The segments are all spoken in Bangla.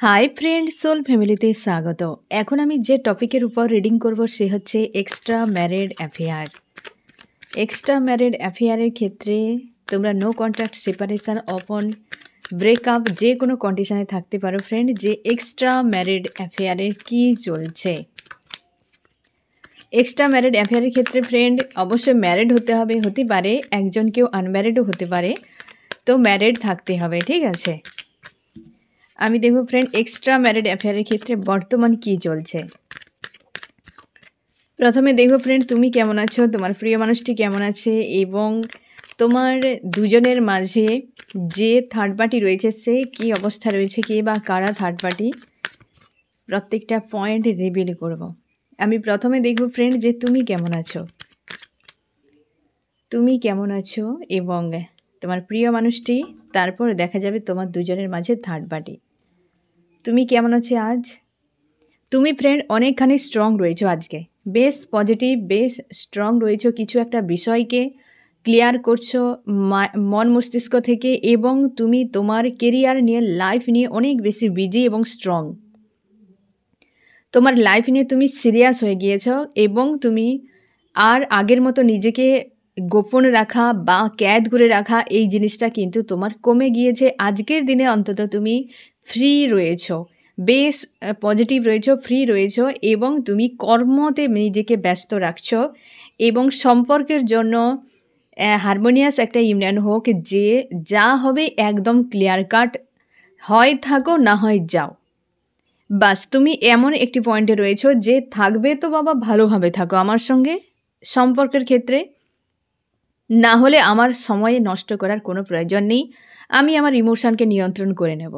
হাই ফ্রেন্ড, সোল ফ্যামিলিতে স্বাগত। এখন আমি যে টপিকের উপর রিডিং করব সে হচ্ছে extra married affair. Extra married অ্যাফেয়ারের ক্ষেত্রে তোমরা no contact, separation, open, breakup যে কোনো কন্ডিশনে থাকতে পারো ফ্রেন্ড। যে এক্সট্রা ম্যারিড অ্যাফেয়ারের কী চলছে, এক্সট্রা ম্যারিড অ্যাফেয়ারের ক্ষেত্রে ফ্রেন্ড অবশ্যই ম্যারিড হতে হবে, হতে পারে একজন কেউ আনম্যারিডও হতে পারে, তো ম্যারিড থাকতে হবে, ঠিক আছে। আমি দেখব ফ্রেন্ড এক্সট্রা ম্যারিড অ্যাফেয়ারের ক্ষেত্রে বর্তমান কী চলছে। প্রথমে দেখব ফ্রেন্ড তুমি কেমন আছো, তোমার প্রিয় মানুষটি কেমন আছে, এবং তোমার দুজনের মাঝে যে থার্ড পার্টি রয়েছে সে কী অবস্থা রয়েছে, কে বা কারা থার্ড পার্টি, প্রত্যেকটা পয়েন্ট রিভিল করব। আমি প্রথমে দেখব ফ্রেন্ড যে তুমি কেমন আছো, তুমি কেমন আছো এবং তোমার প্রিয় মানুষটি, তারপর দেখা যাবে তোমার দুজনের মাঝে থার্ড পার্টি। তুমি কেমন আছো আজ? তুমি ফ্রেন্ড অনেকখানি স্ট্রং রয়েছো আজকে, বেশ পজিটিভ, বেশ স্ট্রং রয়েছো, কিছু একটা বিষয়কে ক্লিয়ার করছো মন মস্তিষ্ক থেকে, এবং তুমি তোমার কেরিয়ার নিয়ে, লাইফ নিয়ে অনেক বেশি বিজি এবং স্ট্রং। তোমার লাইফ নিয়ে তুমি সিরিয়াস হয়ে গিয়েছো এবং তুমি আর আগের মতো নিজেকে গোপন রাখা বা ক্যাদ করে রাখা এই জিনিসটা কিন্তু তোমার কমে গিয়েছে। আজকের দিনে অন্তত তুমি ফ্রি রয়েছো, বেশ পজিটিভ রয়েছো, ফ্রি রয়েছো, এবং তুমি কর্মতে নিজেকে ব্যস্ত রাখছো, এবং সম্পর্কের জন্য হারমোনিয়াস একটা ইউনিয়ন হোক, যে যা হবে একদম ক্লিয়ার কাট, হয় থাকো না হয় যাও, বাস তুমি এমন একটি পয়েন্টে রয়েছো যে থাকবে তো বাবা ভালোভাবে থাকো আমার সঙ্গে সম্পর্কের ক্ষেত্রে, না হলে আমার সময় নষ্ট করার কোনো প্রয়োজন নেই, আমি আমার ইমোশনকে নিয়ন্ত্রণ করে নেব।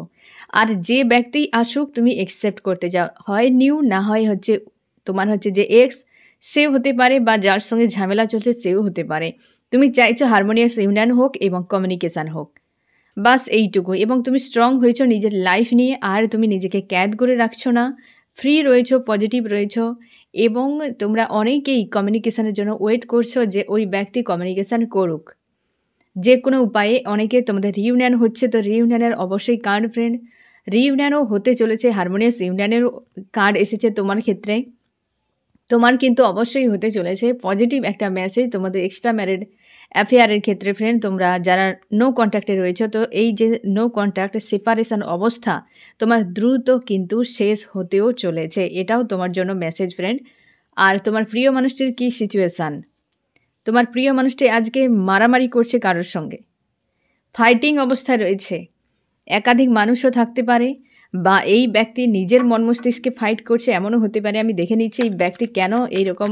আর যে ব্যক্তি আসুক তুমি অ্যাকসেপ্ট করতে যাও, হয় নিউ না হয় হচ্ছে তোমার হচ্ছে যে এক্স, সেও হতে পারে, বা যার সঙ্গে ঝামেলা চলছে সেও হতে পারে। তুমি চাইছো হারমোনিয়াস ইউনিয়ন হোক এবং কমিউনিকেশান হোক, বাস এইটুকু। এবং তুমি স্ট্রং হয়েছো নিজের লাইফ নিয়ে, আর তুমি নিজেকে ক্যাদ করে রাখছো না, ফ্রি রয়েছো, পজিটিভ রয়েছো, এবং তোমরা অনেকেই কমিউনিকেশানের জন্য ওয়েট করছো যে ওই ব্যক্তি কমিউনিকেশান করুক যে কোনো উপায়ে। অনেকে তোমাদের রিইউনিয়ন হচ্ছে, তো রিইউনিয়নের অবশ্যই কার্ড ফ্রেন্ড, রিইউনিয়নও হতে চলেছে, হারমোনিয়াস ইউনিয়নেরও কার্ড এসেছে তোমার ক্ষেত্রে, তোমার কিন্তু অবশ্যই হতে চলেছে পজিটিভ একটা মেসেজ তোমাদের এক্সট্রা ম্যারিড অ্যাফেয়ারের ক্ষেত্রে ফ্রেন্ড। তোমরা যারা নো কন্ট্যাক্টে রয়েছে, তো এই যে নো কন্ট্যাক্ট সেপারেশন অবস্থা তোমার দ্রুত কিন্তু শেষ হতেও চলেছে, এটাও তোমার জন্য মেসেজ ফ্রেন্ড। আর তোমার প্রিয় মানুষটির কী সিচুয়েশান, তোমার প্রিয় মানুষটি আজকে মারামারি করছে কারোর সঙ্গে, ফাইটিং অবস্থায় রয়েছে, একাধিক মানুষও থাকতে পারে, বা এই ব্যক্তি নিজের মন মস্তিষ্কে ফাইট করছে, এমনও হতে পারে। আমি দেখে নিচ্ছি এই ব্যক্তি কেন এইরকম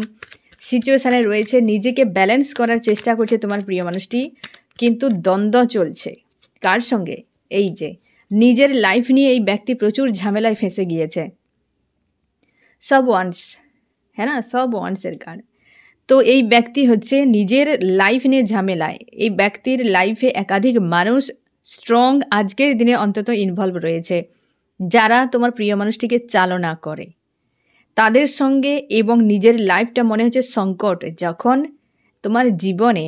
সিচুয়েশানে রয়েছে, নিজেকে ব্যালেন্স করার চেষ্টা করছে তোমার প্রিয় মানুষটি, কিন্তু দ্বন্দ্ব চলছে কার সঙ্গে, এই যে নিজের লাইফ নিয়ে এই ব্যক্তি প্রচুর ঝামেলায় ফেঁসে গিয়েছে। সব ওয়ান্স, হ্যাঁ না, সব ওয়ান্সের কার্ড। তো এই ব্যক্তি হচ্ছে নিজের লাইফ নিয়ে ঝামেলায়, এই ব্যক্তির লাইফে একাধিক মানুষ স্ট্রং আজকের দিনে অন্তত ইনভলভ রয়েছে, যারা তোমার প্রিয় মানুষটিকে চালনা করে তাদের সঙ্গে, এবং নিজের লাইফটা মনে হচ্ছে সংকট। যখন তোমার জীবনে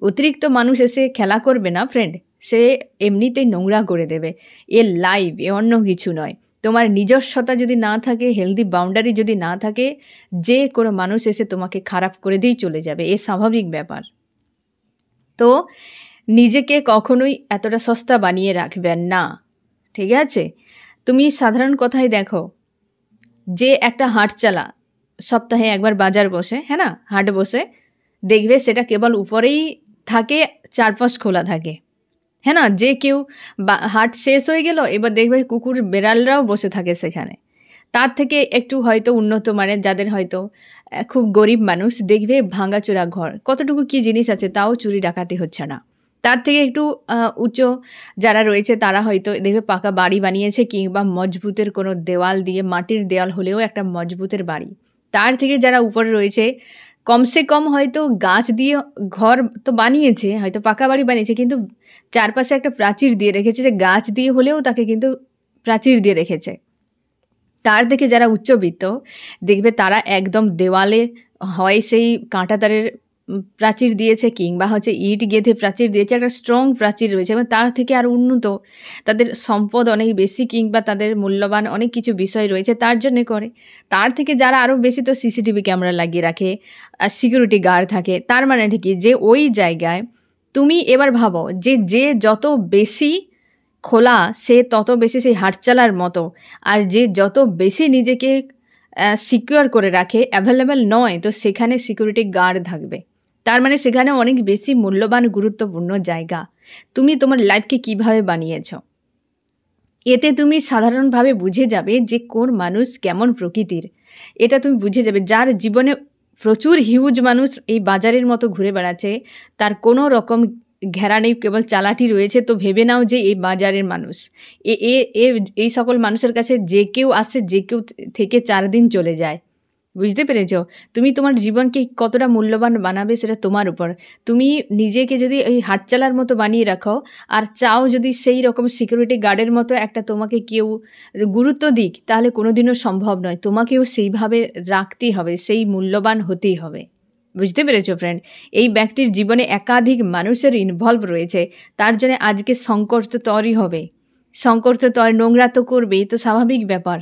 অতিরিক্ত মানুষ এসে খেলা করবে না ফ্রেন্ড, সে এমনিতেই নোংরা করে দেবে এ লাইফ, এ অন্য কিছু নয়। তোমার নিজস্বতা যদি না থাকে, হেলদি বাউন্ডারি যদি না থাকে, যে কোনো মানুষ এসে তোমাকে খারাপ করে দিয়েই চলে যাবে, এ স্বাভাবিক ব্যাপার। তো নিজেকে কখনোই এতটা সস্তা বানিয়ে রাখবেন না, ঠিক আছে। তুমি সাধারণ কথাই দেখো, যে একটা হাট চালা, সপ্তাহে একবার বাজার বসে, হ্যাঁ না, হাট বসে, দেখবে সেটা কেবল উপরেই থাকে, চারপাশ খোলা থাকে, হ্যাঁ না। যে কেউ হাট শেষ হয়ে গেল, এবার দেখবে কুকুর বেড়ালরাও বসে থাকে সেখানে। তার থেকে একটু হয়তো উন্নত মানের, যাদের হয়তো খুব গরিব মানুষ, দেখবে ভাঙাচোরা ঘর, কতটুকু কী জিনিস আছে তাও চুরি ডাকাতি হচ্ছে না। তার থেকে একটু উচ্চ যারা রয়েছে তারা হয়তো দেখবে পাকা বাড়ি বানিয়েছে, কিংবা মজবুতের কোনো দেওয়াল দিয়ে, মাটির দেওয়াল হলেও একটা মজবুতের বাড়ি। তার থেকে যারা উপরে রয়েছে কমসে কম হয়তো গাছ দিয়ে ঘর তো বানিয়েছে, হয়তো পাকা বাড়ি বানিয়েছে, কিন্তু চারপাশে একটা প্রাচীর দিয়ে রেখেছে, যে গাছ দিয়ে হলেও তাকে কিন্তু প্রাচীর দিয়ে রেখেছে। তার থেকে যারা উচ্চবিত্ত দেখবে তারা একদম দেওয়ালে হয় সেই কাঁটাতারের প্রাচীর দিয়েছে কিংবা হচ্ছে ইট গেঁথে প্রাচীর দিয়েছে, একটা স্ট্রং প্রাচীর রয়েছে এবং তার থেকে আরও উন্নত, তাদের সম্পদ অনেক বেশি কিংবা তাদের মূল্যবান অনেক কিছু বিষয় রয়েছে তার জন্যে করে। তার থেকে যারা আরও বেশি তো সিসিটিভি ক্যামেরা লাগিয়ে রাখে, আর সিকিউরিটি গার্ড থাকে। তার মানে ঠিকই যে ওই জায়গায় তুমি এবার ভাবো যে যত বেশি খোলা সে তত বেশি সেই হাটচালার মতো, আর যে যত বেশি নিজেকে সিকিউর করে রাখে, অ্যাভেলেবেল নয়, তো সেখানে সিকিউরিটি গার্ড থাকবে। তার মানে সেখানে অনেক বেশি মূল্যবান গুরুত্বপূর্ণ জায়গা। তুমি তোমার লাইফকে কিভাবে বানিয়েছ, এতে তুমি সাধারণভাবে বুঝে যাবে যে কোন মানুষ কেমন প্রকৃতির। এটা তুমি বুঝে যাবে। যার জীবনে প্রচুর হিউজ মানুষ এই বাজারের মতো ঘুরে বেড়াচ্ছে, তার কোনো রকম ঘেরা নেই, কেবল চালাটি রয়েছে, তো ভেবে নাও যে এই বাজারের মানুষ। এই সকল মানুষের কাছে যে কেউ আসে, যে কেউ থেকে 4 দিন চলে যায়। বুঝতে পেরেছ? তুমি তোমার জীবনকে কতটা মূল্যবান বানাবে সেটা তোমার উপর। তুমি নিজেকে যদি এই হাটচালার মতো বানিয়ে রাখো আর চাও যদি সেই রকম সিকিউরিটি গার্ডের মতো একটা তোমাকে কেউ গুরুত্ব দিক, তাহলে কোনোদিনও সম্ভব নয়। তোমাকেও সেইভাবে রাখতেই হবে, সেই মূল্যবান হতেই হবে। বুঝতে পেরেছো ফ্রেন্ড? এই ব্যক্তির জীবনে একাধিক মানুষের ইনভলভ রয়েছে, তার জন্য আজকে সংকট তো তৈরি হবে। সংকট তো নোংরা তো করবেই, তো স্বাভাবিক ব্যাপার।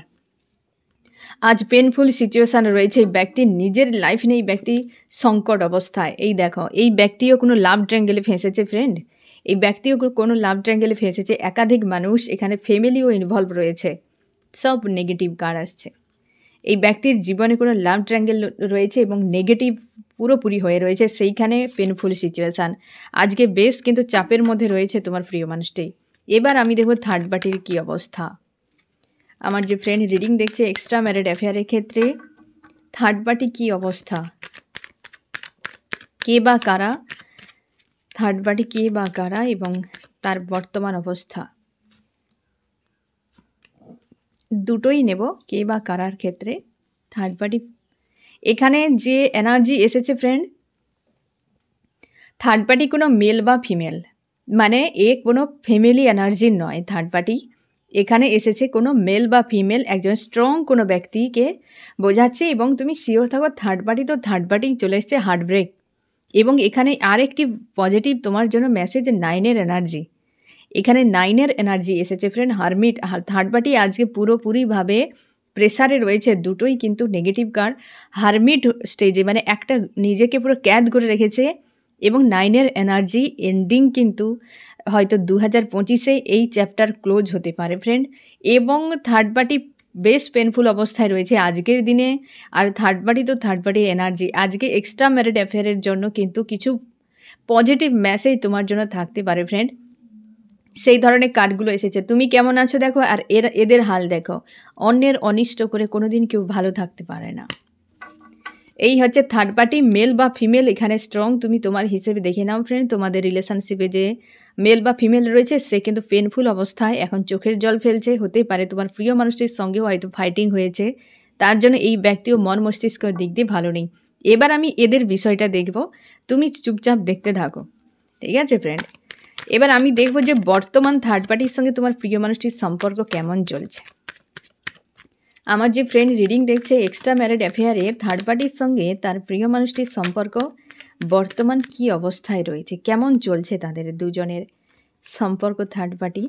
আজ পেনফুল সিচুয়েশান রয়েছে এই ব্যক্তির নিজের লাইফ নেই, ব্যক্তি সংকট অবস্থায়। এই দেখো, এই ব্যক্তিও কোনো লাভ ট্র্যাঙ্গেলে ফেঁসেছে ফ্রেন্ড, এই ব্যক্তিও কোনো লাভ ট্র্যাঙ্গেলে ফেঁসেছে। একাধিক মানুষ, এখানে ফ্যামিলিও ইনভলভ রয়েছে, সব নেগেটিভ কার্ড আসছে। এই ব্যক্তির জীবনে কোনো লাভ ট্র্যাঙ্গেল রয়েছে এবং নেগেটিভ পুরোপুরি হয়ে রয়েছে, সেইখানে পেনফুল সিচুয়েশান। আজকে বেশ কিন্তু চাপের মধ্যে রয়েছে তোমার প্রিয় মানুষটি। এবার আমি দেখব থার্ড পার্টির কী অবস্থা। আমার যে ফ্রেন্ড রিডিং দেখছে এক্সট্রা ম্যারিড অ্যাফেয়ারের ক্ষেত্রে থার্ড পার্টি কী অবস্থা, কে বা কারা, থার্ড পার্টি কে বা কারা এবং তার বর্তমান অবস্থা, দুটোই নেব। কে বা কারার ক্ষেত্রে থার্ড পার্টি, এখানে যে এনার্জি এসেছে ফ্রেন্ড, থার্ড পার্টি কোনো মেল বা ফিমেল, মানে কোনো ফ্যামিলি এনার্জি নয়। থার্ড পার্টি এখানে এসেছে কোনো মেল বা ফিমেল, একজন স্ট্রং কোনো ব্যক্তিকে বোঝাচ্ছে। এবং তুমি শিওর থাকো থার্ড পার্টি তো থার্ড পার্টি চলে এসছে হার্ট ব্রেক। এবং এখানে আরেকটি পজিটিভ তোমার জন্য মেসেজ, 9-এর এনার্জি। এখানে 9-এর এনার্জি এসেছে ফ্রেন্ড। হারমিট, থার্ড পার্টি আজকে পুরোপুরিভাবে প্রেসারে রয়েছে, দুটোই কিন্তু নেগেটিভ কার্ড। হারমিট স্টেজে, মানে একটা নিজেকে পুরো ক্যাদ করে রেখেছে। এবং 9-এর এনার্জি এন্ডিং কিন্তু হয়তো 2025-এ এই চ্যাপ্টার ক্লোজ হতে পারে ফ্রেন্ড। এবং থার্ড পার্টি বেশ পেনফুল অবস্থায় রয়েছে আজকের দিনে। আর থার্ড পার্টি তো থার্ড পার্টির এনার্জি আজকে এক্সট্রা ম্যারিড অ্যাফেয়ারের জন্য কিন্তু কিছু পজিটিভ মেসেজ তোমার জন্য থাকতে পারে ফ্রেন্ড। সেই ধরনের কার্ডগুলো এসেছে। তুমি কেমন আছো দেখো, আর এদের হাল দেখো। অন্যের অনিষ্ট করে কোনোদিন কেউ ভালো থাকতে পারে না। এই হচ্ছে থার্ড পার্টি, মেল বা ফিমেল এখানে স্ট্রং। তুমি তোমার হিসেবে দেখে নাও ফ্রেন্ড, তোমাদের রিলেশনশিপে যে মেল বা ফিমেল রয়েছে সে কিন্তু পেনফুল অবস্থায় এখন চোখের জল ফেলছে। হতেই পারে তোমার প্রিয় মানুষটির সঙ্গেও হয়তো ফাইটিং হয়েছে, তার জন্য এই ব্যক্তিও মন মস্তিষ্কের দিক দিয়ে ভালো নেই। এবার আমি এদের বিষয়টা দেখব, তুমি চুপচাপ দেখতে থাকো, ঠিক আছে ফ্রেন্ড? এবার আমি দেখব যে বর্তমান থার্ড পার্টির সঙ্গে তোমার প্রিয় মানুষটির সম্পর্ক কেমন চলছে। আমার যে ফ্রেন্ড রিডিং দেখছে এক্সট্রা ম্যারিড অ্যাফেয়ারে থার্ড পার্টির সঙ্গে তার প্রিয় মানুষটির সম্পর্ক বর্তমান কি অবস্থায় রয়েছে, কেমন চলছে তাদের দুজনের সম্পর্ক। থার্ড পার্টি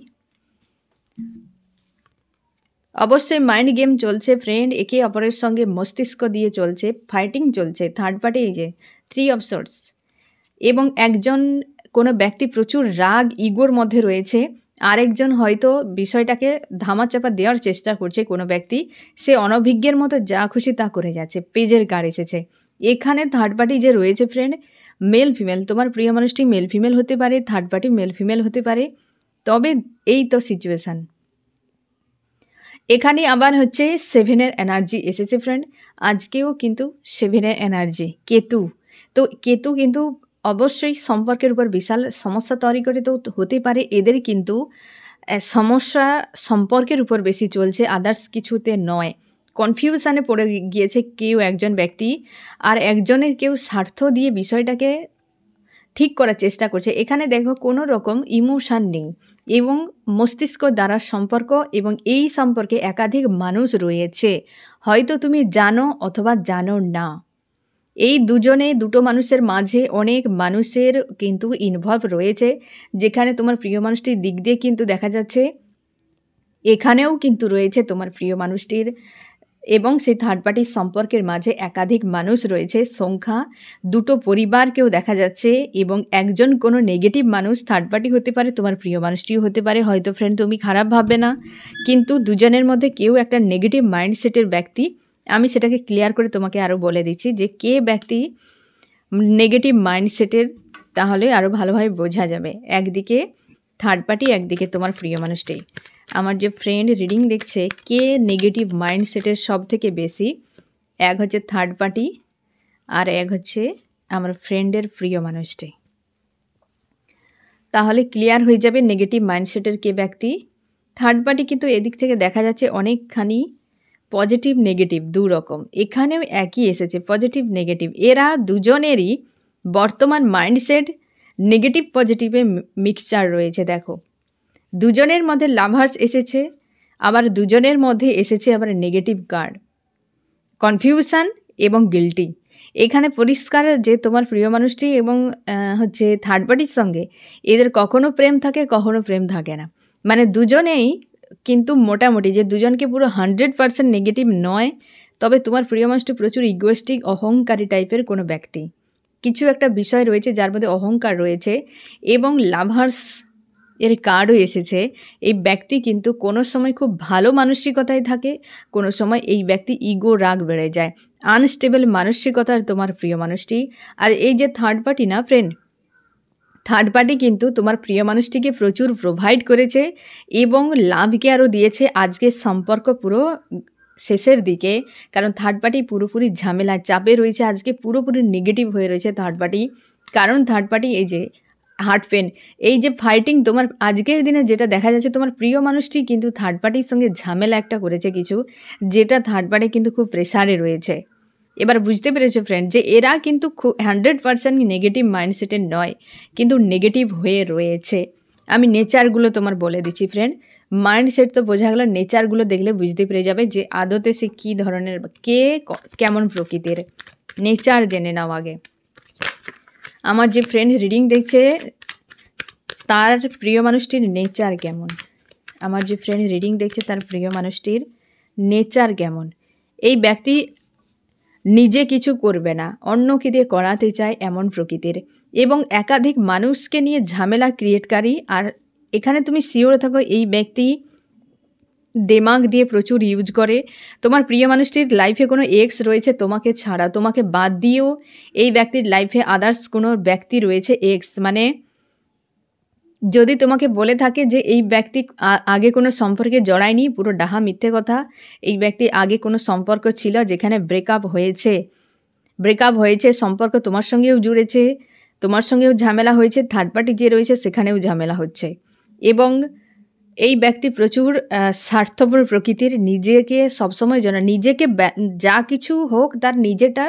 অবশ্যই মাইন্ড গেম চলছে ফ্রেন্ড, একে অপরের সঙ্গে মস্তিষ্ক দিয়ে চলছে, ফাইটিং চলছে। থার্ড পার্টি এই যে 3 অফ সোর্ডস, এবং একজন কোনো ব্যক্তি প্রচুর রাগ ইগোর মধ্যে রয়েছে, আরেকজন হয়তো বিষয়টাকে ধামাচাপা দেওয়ার চেষ্টা করছে। কোনো ব্যক্তি সে অনভিজ্ঞের মতো যা খুশি তা করে যাচ্ছে। পেজের কার্ড এসেছে এখানে। থার্ড পার্টি যে রয়েছে ফ্রেন্ড, মেল ফিমেল, তোমার প্রিয় মানুষটি মেল ফিমেল হতে পারে, থার্ড পার্টি মেল ফিমেল হতে পারে। তবে এই তো সিচুয়েশান। এখানে আবার হচ্ছে 7-এর এনার্জি এসেছে ফ্রেন্ড, আজকেও কিন্তু 7-এর এনার্জি। কেতু, তো কেতু কিন্তু অবশ্যই সম্পর্কের উপর বিশাল সমস্যা তৈরি করে, তো হতে পারে এদের কিন্তু সমস্যা সম্পর্কের উপর বেশি চলছে, আদার্স কিছুতে নয়। কনফিউশানে পড়ে গিয়েছে কেউ একজন ব্যক্তি, আর একজনের কেউ স্বার্থ দিয়ে বিষয়টাকে ঠিক করার চেষ্টা করছে। এখানে দেখো কোনো রকম ইমোশান নেই এবং মস্তিষ্ক দ্বারা সম্পর্ক, এবং এই সম্পর্কে একাধিক মানুষ রয়েছে, হয়তো তুমি জানো অথবা জানো না। এই দুটো মানুষের মাঝে অনেক মানুষের কিন্তু ইনভলভ রয়েছে, যেখানে তোমার প্রিয় মানুষটির দিক দিয়ে কিন্তু দেখা যাচ্ছে এখানেও কিন্তু রয়েছে তোমার প্রিয় মানুষটির এবং সেই থার্ড পার্টির সম্পর্কের মাঝে একাধিক মানুষ রয়েছে। সংখ্যা দুটো পরিবারকেও দেখা যাচ্ছে এবং একজন কোনো নেগেটিভ মানুষ থার্ড পার্টি হতে পারে, তোমার প্রিয় মানুষটিও হতে পারে। হয়তো ফ্রেন্ড তুমি খারাপ ভাববে না, কিন্তু দুজনের মধ্যে কেউ একটা নেগেটিভ মাইন্ডসেটের ব্যক্তি। আমি সেটাকে ক্লিয়ার করে তোমাকে আরও বলে দিচ্ছি যে কে ব্যক্তি নেগেটিভ মাইন্ডসেটের, তাহলে আরও ভালোভাবে বোঝা যাবে। একদিকে থার্ড পার্টি, একদিকে তোমার প্রিয় মানুষটি। আমার যে ফ্রেন্ড রিডিং দেখছে কে নেগেটিভ মাইন্ডসেটের সব থেকে বেশি, এক হচ্ছে থার্ড পার্টি আর এক হচ্ছে আমার ফ্রেন্ডের প্রিয় মানুষটি। তাহলে ক্লিয়ার হয়ে যাবে নেগেটিভ মাইন্ডসেটের কে ব্যক্তি। থার্ড পার্টি কিন্তু এদিক থেকে দেখা যাচ্ছে অনেকখানি পজিটিভ নেগেটিভ দু রকম, এখানেও একই এসেছে পজিটিভ নেগেটিভ। এরা দুজনেরই বর্তমান মাইন্ডসেট নেগেটিভ পজিটিভে মিক্সচার রয়েছে। দেখো দুজনের মধ্যে লাভার্স এসেছে, আবার দুজনের মধ্যে এসেছে আবার নেগেটিভ কার্ড, কনফিউশন এবং গিল্টি। এখানে পরিষ্কার যে তোমার প্রিয় মানুষটি এবং হচ্ছে থার্ড পার্টির সঙ্গে এদের কখনো প্রেম থাকে, কখনো প্রেম থাকে না। মানে দুজনেই কিন্তু মোটামুটি যে দুজনকে পুরো 100% নেগেটিভ নয়, তবে তোমার প্রিয় মানুষটি প্রচুর ইগোয়েস্টিক, অহংকারী টাইপের কোনো ব্যক্তি। কিছু একটা বিষয় রয়েছে যার মধ্যে অহংকার রয়েছে এবং লাভার্স এর কার্ডও এসেছে। এই ব্যক্তি কিন্তু কোনো সময় খুব ভালো মানসিকতায় থাকে, কোনো সময় এই ব্যক্তি ইগো, রাগ বেড়ে যায়, আনস্টেবল মানসিকতার তোমার প্রিয় মানুষটি। আর এই যে থার্ড পার্টি না ফ্রেন্ড, থার্ড পার্টি কিন্তু তোমার প্রিয় মানুষটিকে প্রচুর প্রোভাইড করেছে এবং লাভকে আরও দিয়েছে। আজকের সম্পর্ক পুরো শেষের দিকে, কারণ থার্ড পার্টি পুরোপুরি ঝামেলা চাপে রয়েছে, আজকে পুরোপুরি নেগেটিভ হয়ে রয়েছে থার্ড পার্টি। কারণ থার্ড পার্টি এই যে হার্ট পেন, এই যে ফাইটিং, তোমার আজকের দিনে যেটা দেখা যাচ্ছে তোমার প্রিয় মানুষটি কিন্তু থার্ড পার্টির সঙ্গে ঝামেলা একটা করেছে কিছু, যেটা থার্ড পার্টি কিন্তু খুব প্রেশারে রয়েছে। এবার বুঝতে পেরেছো ফ্রেন্ড যে এরা কিন্তু খুব 100% নেগেটিভ মাইন্ডসেটের নয়, কিন্তু নেগেটিভ হয়ে রয়েছে। আমি নেচারগুলো তোমার বলে দিচ্ছি ফ্রেন্ড, মাইন্ডসেট তো বোঝা গেল, নেচারগুলো দেখলে বুঝতে পেরে যাবে যে আদতে সে কী ধরনের, কে কেমন প্রকৃতির। নেচার জেনে নাও আগে। আমার যে ফ্রেন্ড রিডিং দেখছে তার প্রিয় মানুষটির নেচার কেমন, আমার যে ফ্রেন্ড রিডিং দেখছে তার প্রিয় মানুষটির নেচার কেমন। এই ব্যক্তি নিজে কিছু করবে না, অন্যকে দিয়ে করাতে চায় এমন প্রকৃতির এবং একাধিক মানুষকে নিয়ে ঝামেলা ক্রিয়েটকারী। আর এখানে তুমি শিওর থাকো এই ব্যক্তি দিমাগ দিয়ে প্রচুর ইউজ করে। তোমার প্রিয় মানুষটির লাইফে কোনো এক্স রয়েছে তোমাকে ছাড়া, তোমাকে বাদ দিয়েও এই ব্যক্তির লাইফে আদার্স কোনো ব্যক্তি রয়েছে এক্স। মানে যদি তোমাকে বলে থাকে যে এই ব্যক্তি আগে কোনো সম্পর্কে জড়ায়নি, পুরো ডাহা মিথ্যে কথা। এই ব্যক্তি আগে কোনো সম্পর্ক ছিল যেখানে ব্রেকআপ হয়েছে, সম্পর্ক তোমার সঙ্গেও জুড়েছে, তোমার সঙ্গেও ঝামেলা হয়েছে, থার্ড পার্টি যে রয়েছে সেখানেও ঝামেলা হচ্ছে। এবং এই ব্যক্তি প্রচুর স্বার্থপর প্রকৃতির, নিজেকে সবসময় যেন নিজেকে যা কিছু হোক তার নিজেটা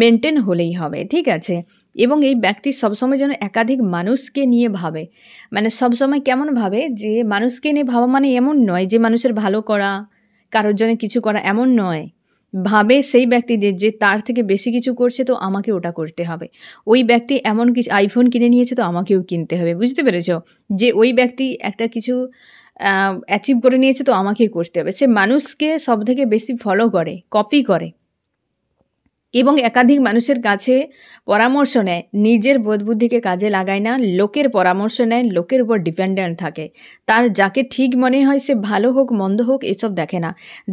মেনটেন হলেই হবে, ঠিক আছে। এবং এই ব্যক্তি সবসময় যেন একাধিক মানুষকে নিয়ে ভাবে, মানে সবসময় কেমন ভাবে যে মানুষকে নিয়ে ভাবা মানে এমন নয় যে মানুষের ভালো করা, কারোর জন্য কিছু করা, এমন নয়। ভাবে সেই ব্যক্তিদের যে তার থেকে বেশি কিছু করছে তো আমাকে ওটা করতে হবে, ওই ব্যক্তি এমন কিছু আইফোন কিনে নিয়েছে তো আমাকেও কিনতে হবে, বুঝতে পেরেছ? যে ওই ব্যক্তি একটা কিছু অ্যাচিভ করে নিয়েছে তো আমাকেই করতে হবে। সে মানুষকে সব থেকে বেশি ফলো করে, কপি করে এবং একাধিক মানুষের কাছে পরামর্শ নেয়, নিজের বোধবুদ্ধিকে কাজে লাগায় না, লোকের পরামর্শ নেয়, লোকের উপর ডিপেন্ডেন্ট থাকে। তার যাকে ঠিক মনে হয় সে ভালো হোক মন্দ হোক এসব দেখে না,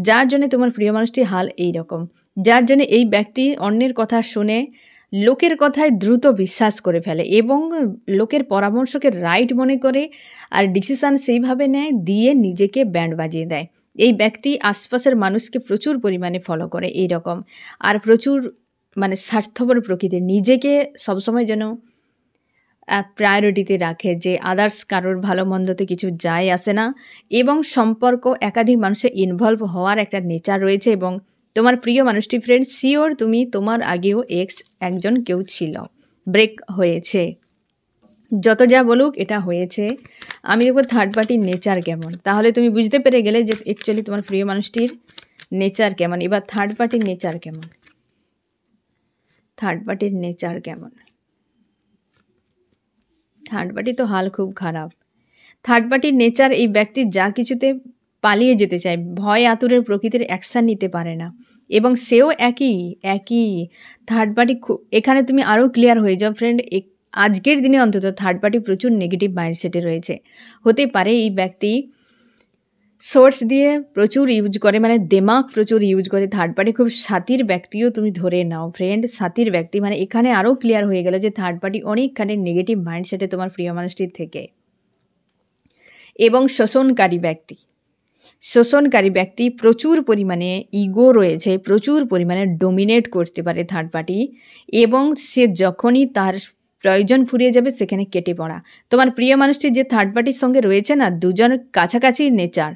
যার জন্য তোমার প্রিয় মানুষটির হাল এই রকম। যার জন্য এই ব্যক্তি অন্যের কথা শুনে লোকের কথায় দ্রুত বিশ্বাস করে ফেলে এবং লোকের পরামর্শকে রাইট মনে করে আর ডিসিশান সেইভাবে নেয়, দিয়ে নিজেকে ব্যান্ড বাজিয়ে দেয়। এই ব্যক্তি আশপাশের মানুষকে প্রচুর পরিমাণে ফলো করে এই রকম, আর প্রচুর মানে স্বার্থপর প্রকৃতির, নিজেকে সবসময় যেন প্রায়োরিটিতে রাখে, যে আদার্স কারোর ভালো মন্দতে কিছু যায় আসে না। এবং সম্পর্ক একাধিক মানুষের ইনভলভ হওয়ার একটা নেচার রয়েছে। এবং তোমার প্রিয় মানুষটি ফ্রেন্ড শিওর তুমি, তোমার আগেও এক্স একজন কেউ ছিল, ব্রেক হয়েছে, যত যা বলুক এটা হয়েছে। আমি দেখব থার্ড পার্টির নেচার কেমন, তাহলে তুমি বুঝতে পেরে গেলে যে অ্যাকচুয়ালি তোমার প্রিয় মানুষটির নেচার কেমন। এবার থার্ড পার্টির নেচার কেমন। থার্ড পার্টির নেচার কেমন? থার্ড পার্টি তো হাল খুব খারাপ। থার্ড পার্টির নেচার, এই ব্যক্তি যা কিছুতে পালিয়ে যেতে চায়, ভয় আতুরের প্রকৃতির অ্যাকশান নিতে পারে না, এবং সেও একই একই থার্ড পার্টি। এখানে তুমি আরও ক্লিয়ার হয়ে যাও ফ্রেন্ড, আজকের দিনে অন্তত থার্ড পার্টি প্রচুর নেগেটিভ মাইন্ডসেটে রয়েছে। হতে পারে এই ব্যক্তি সোর্স দিয়ে প্রচুর ইউজ করে, মানে দেমাগ প্রচুর ইউজ করে। থার্ড পার্টি খুব সাতির ব্যক্তিও তুমি ধরে নাও ফ্রেন্ড, সাতির ব্যক্তি। মানে এখানে আরও ক্লিয়ার হয়ে গেল যে থার্ড পার্টি অনেকখানি নেগেটিভ মাইন্ডসেটে তোমার প্রিয় মানুষটির থেকে, এবং শোষণকারী ব্যক্তি। শোষণকারী ব্যক্তি, প্রচুর পরিমাণে ইগো রয়েছে, প্রচুর পরিমাণে ডোমিনেট করতে পারে থার্ড পার্টি, এবং সে যখনই তার প্রয়োজন ফুরিয়ে যাবে সেখানে কেটে পড়া। তোমার প্রিয় মানুষটি যে থার্ড পার্টির সঙ্গে রয়েছে না, দুজন কাছাকাছি নেচার,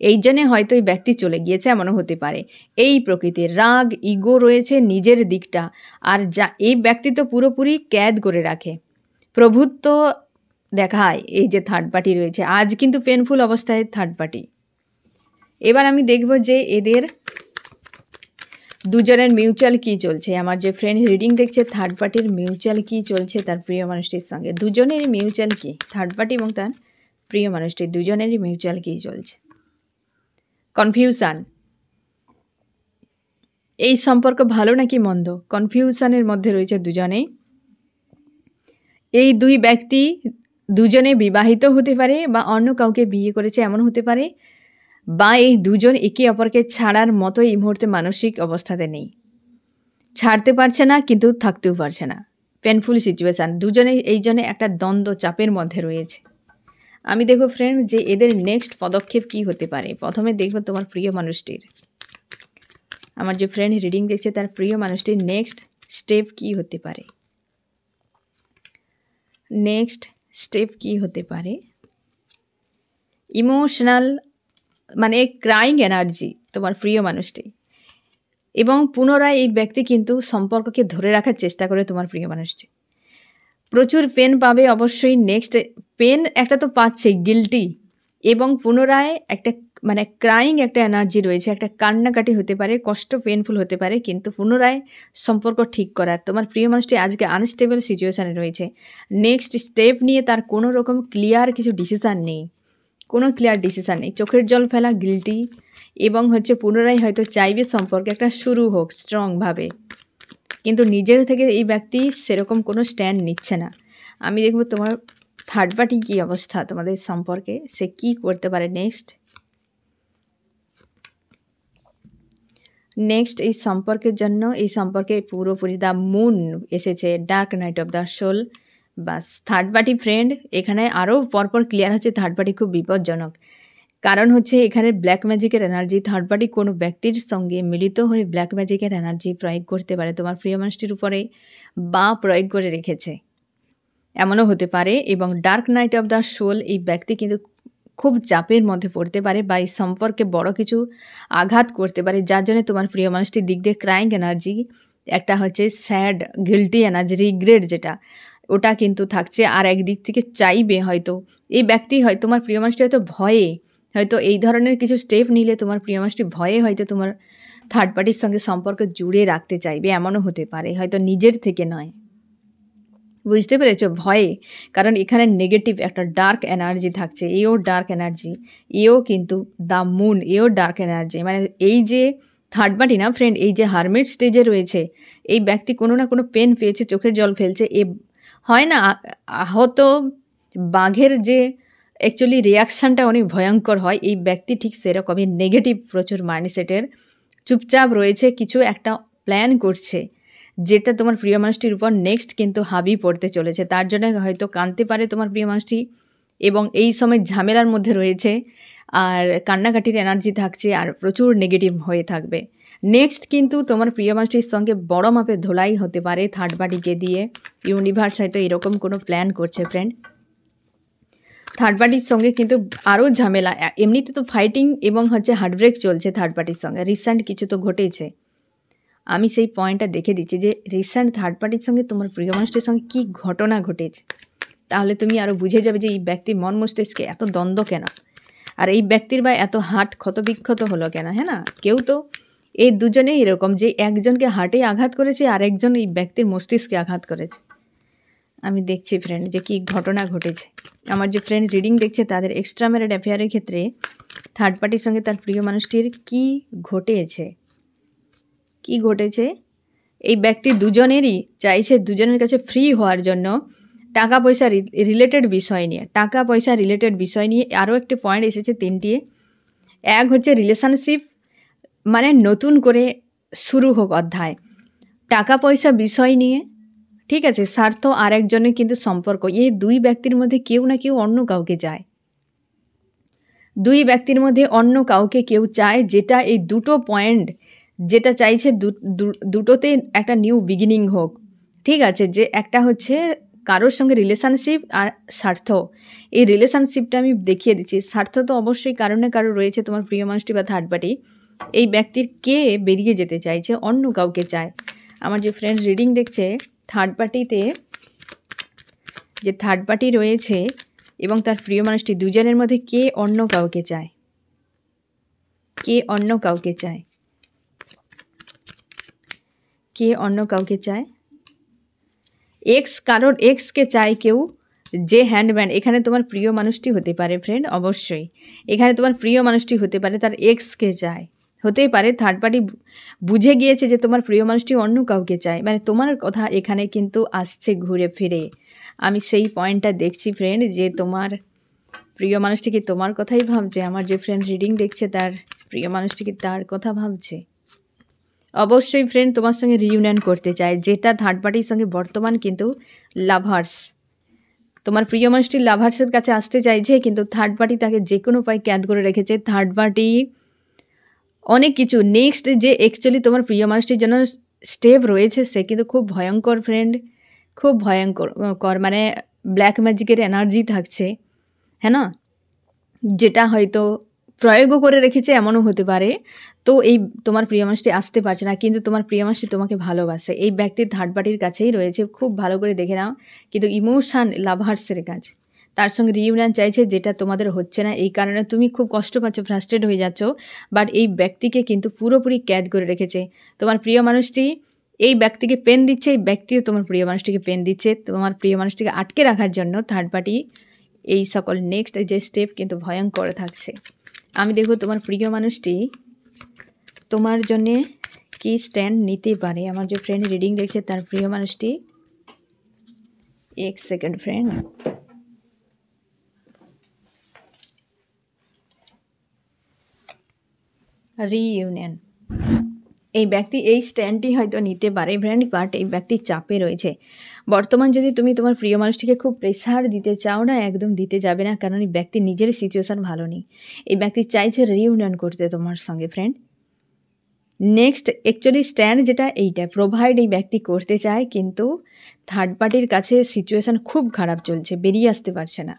এই জন্যে হয়তো এই ব্যক্তি চলে গিয়েছে, এমনও হতে পারে। এই প্রকৃতির রাগ ইগো রয়েছে নিজের দিকটা, আর যা এই ব্যক্তি তো পুরোপুরি ক্যাদ করে রাখে, প্রভুত্ব দেখায় এই যে থার্ড পার্টি রয়েছে। আজ কিন্তু পেনফুল অবস্থায় থার্ড পার্টি। এবার আমি দেখব যে এদের দুজনের মিউচুয়াল কী চলছে। আমার যে ফ্রেন্ড রিডিং দেখছে, থার্ড পার্টির মিউচুয়াল কী চলছে তার প্রিয় মানুষটির সঙ্গে। দুজনেরই মিউচুয়াল কী, থার্ড পার্টি এবং তার প্রিয় মানুষটি, দুজনেরই মিউচুয়াল কী চলছে। কনফিউশান, এই সম্পর্ক ভালো নাকি মন্দ, কনফিউশানের মধ্যে রয়েছে দুজনেই। এই দুই ব্যক্তি দুজনে বিবাহিত হতে পারে বা অন্য কাউকে বিয়ে করেছে, এমন হতে পারে, বা এই দুজন একে অপরকে ছাড়ার মতো এই মুহূর্তে মানসিক অবস্থাতে নেই, ছাড়তে পারছে না কিন্তু থাকতেও পারছে না। পেনফুল সিচুয়েশান, দুজনে এই জন্য একটা দ্বন্দ্ব চাপের মধ্যে রয়েছে। আমি দেখব ফ্রেন্ড যে এদের নেক্সট পদক্ষেপ কি হতে পারে। প্রথমে দেখব তোমার প্রিয় মানুষটির, আমার যে ফ্রেন্ড রিডিং দেখছে তার প্রিয় মানুষটির নেক্সট স্টেপ কি হতে পারে। নেক্সট স্টেপ কি হতে পারে? ইমোশনাল, মানে ক্রাইং এনার্জি তোমার প্রিয় মানুষটি, এবং পুনরায় এই ব্যক্তি কিন্তু সম্পর্ককে ধরে রাখার চেষ্টা করে তোমার প্রিয় মানুষটি। প্রচুর পেন পাবে অবশ্যই। নেক্সট পেন একটা তো পাচ্ছে, গিল্টি, এবং পুনরায় একটা মানে ক্রাইং একটা এনার্জি রয়েছে, একটা কান্নাকাটি হতে পারে, কষ্ট পেনফুল হতে পারে, কিন্তু পুনরায় সম্পর্ক ঠিক করার তোমার প্রিয় মানুষটি আজকে আনস্টেবল সিচুয়েশানে রয়েছে। নেক্সট স্টেপ নিয়ে তার কোনো রকম ক্লিয়ার কিছু ডিসিশান নেই, কোনো ক্লিয়ার ডিসিশান নেই, চোখের জল ফেলা, গিল্টি, এবং পুনরায় হয়তো চাইবে সম্পর্কে একটা শুরু হোক স্ট্রংভাবে, কিন্তু নিজের থেকে এই ব্যক্তি সেরকম কোনো স্ট্যান্ড নিচ্ছে না। আমি দেখব তোমার থার্ড পার্টি কী অবস্থা তোমাদের সম্পর্কে, সে কি করতে পারে নেক্সট এই সম্পর্কের জন্য। এই সম্পর্কে পুরোপুরি দ্য মুন এসেছে, dark night of the soul. বাস, থার্ড পার্টি ফ্রেন্ড এখানে আরও পরপর ক্লিয়ার হচ্ছে থার্ড পার্টি খুব বিপজ্জনক। কারণ এখানে ব্ল্যাক ম্যাজিকের এনার্জি, থার্ড পার্টি কোনো ব্যক্তির সঙ্গে মিলিত হয়ে ব্ল্যাক ম্যাজিকের এনার্জি প্রয়োগ করতে পারে তোমার প্রিয় মানুষটির উপরে, বা প্রয়োগ করে রেখেছে, এমনও হতে পারে। এবং dark night of the soul, এই ব্যক্তি কিন্তু খুব চাপের মধ্যে পড়তে পারে, বা এই সম্পর্কে বড় কিছু আঘাত করতে পারে, যার জন্য তোমার প্রিয় মানুষটির দিক দিয়ে ক্রাইং এনার্জি, একটা স্যাড গিল্টি এনার্জি, রিগ্রেট যেটা, ওটা কিন্তু থাকছে। আর একদিক থেকে চাইবে হয়তো এই ব্যক্তি, হয় তোমার প্রিয় মানুষটি হয়তো ভয়ে, হয়তো এই ধরনের কিছু স্টেপ নিলে তোমার প্রিয় মানুষটি ভয়ে হয়তো তোমার থার্ড পার্টির সঙ্গে সম্পর্ক জুড়ে রাখতে চাইবে, এমনও হতে পারে, হয়তো নিজের থেকে নয়। বুঝতে পেরেছ? ভয়ে, কারণ এখানে নেগেটিভ একটা ডার্ক এনার্জি থাকছে, এও ডার্ক এনার্জি, এও কিন্তু দ্য মুন, এও ডার্ক এনার্জি। মানে এই যে থার্ড পার্টি না ফ্রেন্ড, এই যে হারমিট স্টেজে রয়েছে, এই ব্যক্তি কোনো না কোনো পেন পেয়েছে, চোখের জল ফেলছে। এ হয় না আহত বাঘের যে অ্যাকচুয়ালি রিয়াকশানটা অনেক ভয়ঙ্কর হয়, এই ব্যক্তি ঠিক সেরকমই নেগেটিভ প্রচুর মাইন্ডসেটের, চুপচাপ রয়েছে, কিছু একটা প্ল্যান করছে যেটা তোমার প্রিয় মানুষটির উপর নেক্সট কিন্তু হাবি পড়তে চলেছে। তার জন্য হয়তো কাঁদতে পারে তোমার প্রিয় মানুষটি, এবং এই সময় ঝামেলার মধ্যে রয়েছে, আর কান্নাকাটির এনার্জি থাকছে, আর প্রচুর নেগেটিভ হয়ে থাকবে। নেক্সট কিন্তু তোমার প্রিয় মানুষটির সঙ্গে বড় মাপের ধোলাই হতে পারে থার্ড পার্টিকে দিয়ে। ইউনিভার্স হয়তো এরকম কোনো প্ল্যান করছে ফ্রেন্ড। থার্ড পার্টির সঙ্গে কিন্তু আরও ঝামেলা, এমনিতে তো ফাইটিং এবং হার্টব্রেক চলছে থার্ড পার্টির সঙ্গে, রিসেন্ট কিছু তো ঘটেছে। আমি সেই পয়েন্টটা দেখে দিচ্ছি যে রিসেন্ট থার্ড পার্টির সঙ্গে তোমার প্রিয় মানুষটির সঙ্গে কী ঘটনা ঘটেছে, তাহলে তুমি আরও বুঝে যাবে যে এই ব্যক্তির মন মস্তিষ্কে এত দ্বন্দ্ব কেন, আর এই ব্যক্তির বা এত হার্ট ক্ষতবিক্ষত হলো কেন। হ্যাঁ না, কেউ তো এই দুজনেই এরকম যে একজনকে হার্টে আঘাত করেছে আর একজন এই ব্যক্তির মস্তিষ্কে আঘাত করেছে। আমি দেখছি ফ্রেন্ড যে কী ঘটনা ঘটেছে। আমার যে ফ্রেন্ড রিডিং দেখছে তাদের এক্সট্রা ম্যারিড অ্যাফেয়ারের ক্ষেত্রে থার্ড পার্টির সঙ্গে তার প্রিয় মানুষটির কী ঘটেছে, কি ঘটেছে। এই ব্যক্তি দুজনেরই চাইছে দুজনের কাছে ফ্রি হওয়ার জন্য টাকা পয়সা রিলেটেড বিষয় নিয়ে, টাকা পয়সা রিলেটেড বিষয় নিয়ে আরও একটি পয়েন্ট এসেছে তিনটি। এক হচ্ছে রিলেশনশিপ মানে নতুন করে শুরু হোক অধ্যায়, টাকা পয়সা বিষয় নিয়ে, ঠিক আছে, স্বার্থ আর একজনের কিন্তু সম্পর্ক। এই দুই ব্যক্তির মধ্যে কেউ না কেউ অন্য কাউকে চায়, দুই ব্যক্তির মধ্যে অন্য কাউকে কেউ চায়, যেটা এই দুটো পয়েন্ট যেটা চাইছে দুটোতে একটা নিউ বিগিনিং হোক, ঠিক আছে। যে একটা হচ্ছে কারোর সঙ্গে রিলেশনশিপ আর স্বার্থ। এই রিলেশনশিপটা আমি দেখিয়ে দিচ্ছি, স্বার্থ তো অবশ্যই কারো না কারো রয়েছে, তোমার প্রিয় মানুষটি বা থার্ড পার্টি। এই ব্যক্তির কে বেরিয়ে যেতে চাইছে, অন্য কাউকে চায়। আমার যে ফ্রেন্ড রিডিং দেখছে থার্ড পার্টিতে যে থার্ড পার্টি রয়েছে এবং তার প্রিয় মানুষটি, দুজনের মধ্যে কে অন্য কাউকে চায়, কে অন্য কাউকে চায়, কে অন্য কাউকে চায়। এক্স, কারোর এক্সকে চায় কেউ, যে হ্যান্ডম্যান। এখানে তোমার প্রিয় মানুষটি হতে পারে ফ্রেন্ড, অবশ্যই এখানে তোমার প্রিয় মানুষটি হতে পারে, তার এক্সকে চায়। হতেই পারে থার্ড পার্টি বুঝে গিয়েছে যে তোমার প্রিয় মানুষটি অন্য কাউকে চায়, মানে তোমার কথা এখানে কিন্তু আসছে ঘুরে ফিরে। আমি সেই পয়েন্টটা দেখছি ফ্রেন্ড, যে তোমার প্রিয় মানুষটি কি তোমার কথাই ভাবছে। আমার যে ফ্রেন্ড রিডিং দেখছে তার প্রিয় মানুষটি কি তার কথা ভাবছে। অবশ্যই ফ্রেন্ড তোমার সঙ্গে রিইউনিয়ন করতে চায়, যেটা থার্ড পার্টির সঙ্গে বর্তমান কিন্তু লাভার্স। তোমার প্রিয় মানুষটি লাভার্সের কাছে আসতে চাইছে, কিন্তু থার্ড পার্টি তাকে যে কোনো উপায় ক্যাদ করে রেখেছে। থার্ড পার্টি অনেক কিছু নেক্সট যে অ্যাকচুয়ালি তোমার প্রিয় মানুষটির জন্য স্টেপ রয়েছে, সে কিন্তু খুব ভয়ঙ্কর ফ্রেন্ড, খুব ভয়ঙ্কর, মানে ব্ল্যাক ম্যাজিকের এনার্জি থাকছে, হ্যাঁ না, যেটা হয়তো প্রয়োগও করে রেখেছে, এমনও হতে পারে। তো এই তোমার প্রিয় মানুষটি আসতে পারছে না, কিন্তু তোমার প্রিয় মানুষটি তোমাকে ভালোবাসে। এই ব্যক্তির থার্ড পার্টির কাছেই রয়েছে, খুব ভালো করে দেখে নাও। কিন্তু ইমোশান লাভার্সের কাজ, তার সঙ্গে রিইউনিয়ন চাইছে, যেটা তোমাদের হচ্ছে না। এই কারণে তুমি খুব কষ্ট পাচ্ছ, ফ্রাস্ট্রেট হয়ে যাচ্ছ। বাট এই ব্যক্তিকে কিন্তু পুরোপুরি ক্যাদ করে রেখেছে তোমার প্রিয় মানুষটি। এই ব্যক্তিকে পেন দিচ্ছে, এই ব্যক্তিও তোমার প্রিয় মানুষটিকে পেন দিচ্ছে। তোমার প্রিয় মানুষটিকে আটকে রাখার জন্য থার্ড পার্টি এই সকল নেক্সট যে স্টেপ কিন্তু ভয়ঙ্কর থাকছে। আমি দেখব তোমার প্রিয় মানুষটি তোমার জন্যে কি স্ট্যান্ড নিতে পারে। আমার যে ফ্রেন্ড রিডিং দেখছে তার প্রিয় মানুষটি, এক সেকেন্ড ফ্রেন্ড, রিইউনিয়ন। এই ব্যক্তি এই স্ট্যান্ডটি হয়তো নিতে পারে ফ্রেন্ড, বাট এই ব্যক্তি চাপে রয়েছে বর্তমান। যদি তুমি তোমার প্রিয় মানুষটিকে খুব প্রেশার দিতে চাও না, একদম দিতে যাবে না, কারণ এই ব্যক্তির নিজের সিচুয়েশান ভালো নেই। এই ব্যক্তি চাইছে রিইউনিয়ন করতে তোমার সঙ্গে ফ্রেন্ড। নেক্সট অ্যাকচুয়ালি স্ট্যান্ড যেটা এইটা প্রোভাইড এই ব্যক্তি করতে চায়, কিন্তু থার্ড পার্টির কাছে সিচুয়েশান খুব খারাপ চলছে, বেরিয়ে আসতে পারছে না।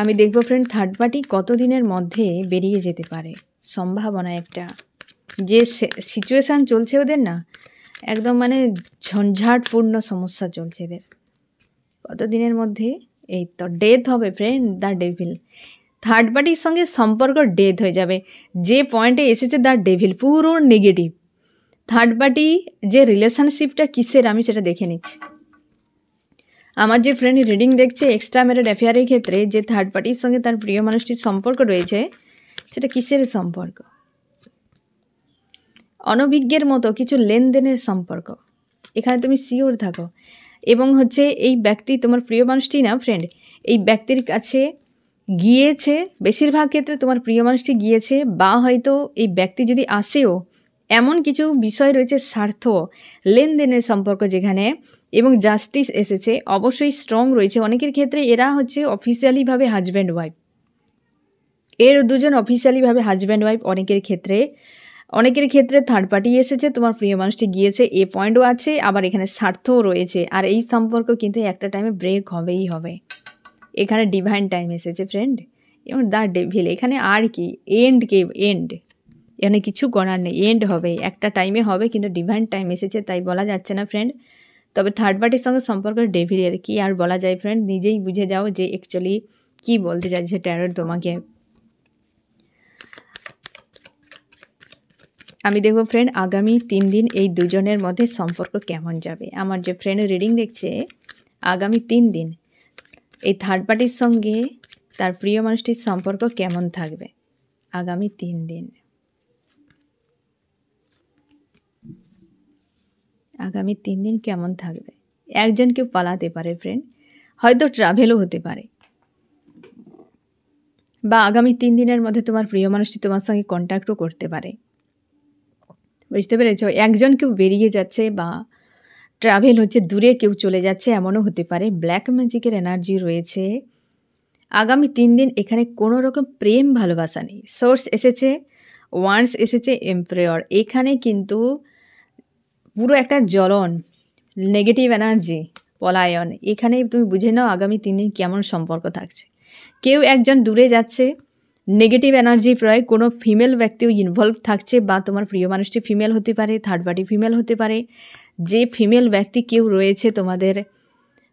আমি দেখব ফ্রেন্ড থার্ড পার্টি কতদিনের মধ্যে বেরিয়ে যেতে পারে, সম্ভাবনা একটা। যে সিচুয়েশান চলছে ওদের না, একদম মানে ঝঞ্ঝাটপূর্ণ সমস্যা চলছে এদের। কতদিনের মধ্যে, এই তো ডেথ হবে ফ্রেন্ড, দ্য ডেভিল। থার্ড পার্টির সঙ্গে সম্পর্ক ডেথ হয়ে যাবে। যে পয়েন্টে এসেছে দ্য ডেভিল, পুরো নেগেটিভ। থার্ড পার্টি যে রিলেশনশিপটা কিসের, আমি সেটা দেখে নিচ্ছি। আমার যে ফ্রেন্ড রিডিং দেখছে এক্সট্রা ম্যারিড অ্যাফেয়ারের ক্ষেত্রে যে থার্ড পার্টির সঙ্গে তার প্রিয় মানুষটির সম্পর্ক রয়েছে, সেটা কিসের সম্পর্ক? অনভিজ্ঞের মতো কিছু লেনদেনের সম্পর্ক। এখানে তুমি শিওর থাকো। এবং হচ্ছে এই ব্যক্তি তোমার প্রিয় মানুষটি না ফ্রেন্ড, এই ব্যক্তির কাছে গিয়েছে, বেশিরভাগ ক্ষেত্রে তোমার প্রিয় মানুষটি গিয়েছে, বা হয়তো এই ব্যক্তি যদি আসেও, এমন কিছু বিষয় রয়েছে স্বার্থ লেনদেনের সম্পর্ক যেখানে, এবং জাস্টিস এসেছে, অবশ্যই স্ট্রং রয়েছে। অনেকের ক্ষেত্রে এরা হচ্ছে অফিসিয়ালিভাবে হাজব্যান্ড ওয়াইফ, এর দুজন অফিসিয়ালিভাবে হাজব্যান্ড ওয়াইফ। অনেকের ক্ষেত্রে থার্ড পার্টি এসেছে, তোমার প্রিয় মানুষটি গিয়েছে, এ পয়েন্টও আছে, আবার এখানে স্বার্থও রয়েছে। আর এই সম্পর্ক কিন্তু একটা টাইমে ব্রেক হবেই হবে। এখানে ডিভাইন টাইম এসেছে ফ্রেন্ড, এবং দ্য ডেভিল। এখানে আর কি এন্ড, এখানে কিছু করার নেই, এন্ড হবে, একটা টাইমে হবে, কিন্তু ডিভাইন টাইম এসেছে, তাই বলা যাচ্ছে না ফ্রেন্ড। তবে থার্ড পার্টির সঙ্গে সম্পর্ক ডেভিলের, কি আর বলা যায় ফ্রেন্ড, নিজেই বুঝে যাও যে অ্যাকচুয়ালি কী বলতে চাইছে ট্যারট তোমাকে। আমি দেখব ফ্রেন্ড আগামী 3 দিন এই দুজনের মধ্যে সম্পর্ক কেমন যাবে। আমার যে ফ্রেন্ড রিডিং দেখছে আগামী 3 দিন এই থার্ড পার্টির সঙ্গে তার প্রিয় মানুষটির সম্পর্ক কেমন থাকবে আগামী 3 দিন। আগামী 3 দিন কেমন থাকবে। একজন কেউ পালাতে পারে ফ্রেন্ড, হয়তো ট্রাভেলও হতে পারে, বা আগামী 3 দিনের মধ্যে তোমার প্রিয় মানুষটি তোমার সঙ্গে কন্ট্যাক্টও করতে পারে। বুঝতে পেরেছ? একজন কেউ বেরিয়ে যাচ্ছে বা ট্রাভেল হচ্ছে, দূরে কেউ চলে যাচ্ছে, এমনও হতে পারে। ব্ল্যাক ম্যাজিকের এনার্জি রয়েছে আগামী 3 দিন। এখানে কোনো রকম প্রেম ভালোবাসা নেই। সোর্স এসেছে, ওয়ান্স এসেছে, এম্পায়ার। এখানে কিন্তু পুরো একটা জ্বলন, নেগেটিভ এনার্জি, পলায়ন। এখানে তুমি বুঝে নাও আগামী 3 দিন কেমন সম্পর্ক থাকছে। কেউ একজন দূরে যাচ্ছে, নেগেটিভ এনার্জি প্রয়োগ, কোনো ফিমেল ব্যক্তিও ইনভলভ থাকছে, বা তোমার প্রিয় মানুষটি ফিমেল হতে পারে, থার্ড পার্টি ফিমেল হতে পারে। যে ফিমেল ব্যক্তি কেউ রয়েছে তোমাদের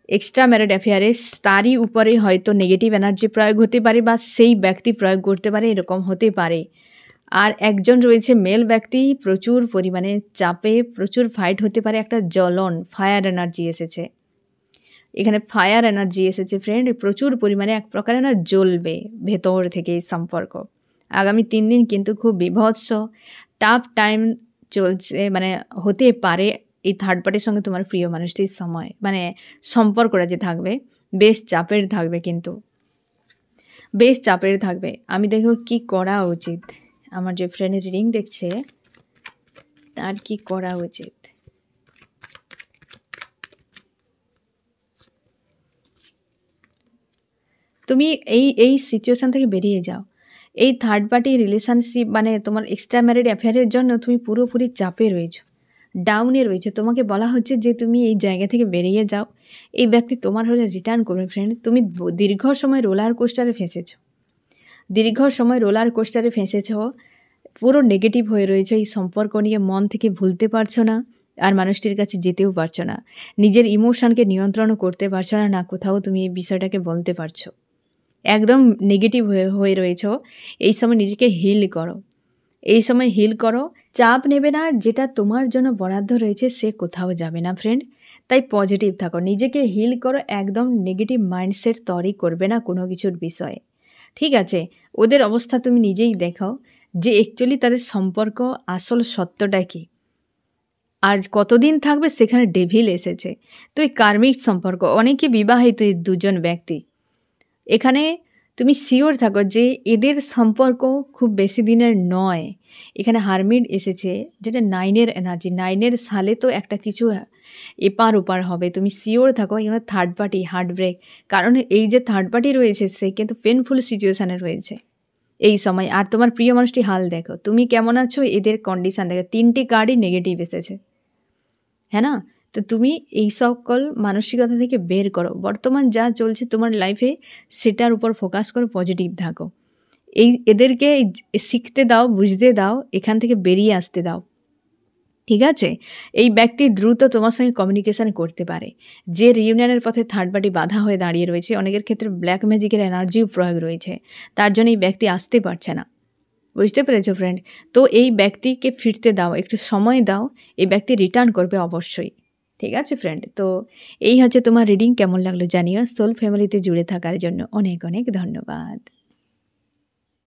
এক্সট্রা ম্যারিড অ্যাফেয়ারে, তারই উপরে হয়তো নেগেটিভ এনার্জি প্রয়োগ হতে পারে, বা সেই ব্যক্তি প্রয়োগ করতে পারে, এরকম হতে পারে। আর একজন রয়েছে মেল ব্যক্তি, প্রচুর পরিমাণে চাপে, প্রচুর ফাইট হতে পারে, একটা জ্বলন, ফায়ার এনার্জি এসেছে এখানে। ফায়ার এনার্জি এসেছে ফ্রেন্ড, প্রচুর পরিমাণে এক প্রকারে না জ্বলবে ভেতর থেকে এই সম্পর্ক। আগামী 3 দিন কিন্তু খুব বিভৎস টাফ টাইম চলছে, মানে হতে পারে এই থার্ড পার্টির সঙ্গে তোমার প্রিয় মানুষটির সময়, মানে সম্পর্কটা যে থাকবে বেশ চাপের থাকবে, কিন্তু বেশ চাপের থাকবে। আমি দেখো কি করা উচিত। আমার যে ফ্রেন্ড রিডিং দেখছে তার কি করা উচিত। তুমি এই সিচুয়েশান থেকে বেরিয়ে যাও। এই থার্ড পার্টি রিলেশনশিপ মানে তোমার এক্সট্রা ম্যারিড অ্যাফেয়ারের জন্য তুমি পুরোপুরি চাপে রয়েছো, ডাউনে রয়েছে। তোমাকে বলা হচ্ছে যে তুমি এই জায়গা থেকে বেরিয়ে যাও। এই ব্যক্তি তোমার হলে রিটার্ন করবে ফ্রেন্ড। তুমি দীর্ঘ সময় রোলার কোস্টারে ফেঁসেছ, দীর্ঘ সময় রোলার কোস্টারে ফেঁসেছ, পুরো নেগেটিভ হয়ে রয়েছে এই সম্পর্ক নিয়ে, মন থেকে ভুলতে পারছো না, আর মানুষটির কাছে যেতেও পারছো না, নিজের ইমোশনকে নিয়ন্ত্রণও করতে পারছো না, না কোথাও তুমি এই বিষয়টাকে বলতে পারছো, একদম নেগেটিভ হয়ে রয়েছ। এই সময় নিজেকে হিল করো, এই সময় হিল করো। চাপ নেবে না, যেটা তোমার জন্য বরাদ্দ রয়েছে সে কোথাও যাবে না ফ্রেন্ড। তাই পজিটিভ থাকো, নিজেকে হিল করো, একদম নেগেটিভ মাইন্ডসেট তৈরি করবে না কোনো কিছুর বিষয়ে, ঠিক আছে? ওদের অবস্থা তুমি নিজেই দেখো যে অ্যাকচুয়ালি তাদের সম্পর্ক আসল সত্যটা কী, আর কতদিন থাকবে সেখানে ডেভিল এসেছে। তো এই কার্মিক সম্পর্ক, অনেকে বিবাহিত এই দুজন ব্যক্তি, এখানে তুমি শিওর থাকো যে এদের সম্পর্ক খুব বেশি দিনের নয়। এখানে হারমিট এসেছে, যেটা 9-এর এনার্জি, 9-এর সালে তো একটা কিছু এপার ওপার হবে, তুমি শিওর থাকো। এখানে থার্ড পার্টি হার্ট ব্রেক, কারণ এই যে থার্ড পার্টি রয়েছে সে কিন্তু পেনফুল সিচুয়েশানে রয়েছে এই সময়। আর তোমার প্রিয় মানুষটি হাল দেখো, তুমি কেমন আছো, এদের কন্ডিশান দেখো, 3টি কার্ডই নেগেটিভ এসেছে, হ্যাঁ না? তো তুমি এই সকল মানসিকতা থেকে বের করো, বর্তমান যা চলছে তোমার লাইফে সেটার উপর ফোকাস করো, পজিটিভ থাকো। এদেরকে শিখতে দাও, বুঝতে দাও, এখান থেকে বেরিয়ে আসতে দাও, ঠিক আছে? এই ব্যক্তি দ্রুত তোমার সঙ্গে কমিউনিকেশান করতে পারে। যে রিউনিয়নের পথে থার্ড পার্টি বাধা হয়ে দাঁড়িয়ে রয়েছে, অনেকের ক্ষেত্রে ব্ল্যাক ম্যাজিকের এনার্জিও প্রয়োগ রয়েছে, তার জন্য এই ব্যক্তি আসতে পারছে না। বুঝতে পেরেছো ফ্রেন্ড? তো এই ব্যক্তিকে ফিরতে দাও, একটু সময় দাও, এই ব্যক্তি রিটার্ন করবে অবশ্যই, ঠিক আছে ফ্রেন্ড? তো এই হচ্ছে তোমার রিডিং। কেমন লাগলো জানিও। সোল ফ্যামিলিতে জুড়ে থাকার জন্য অনেক অনেক ধন্যবাদ।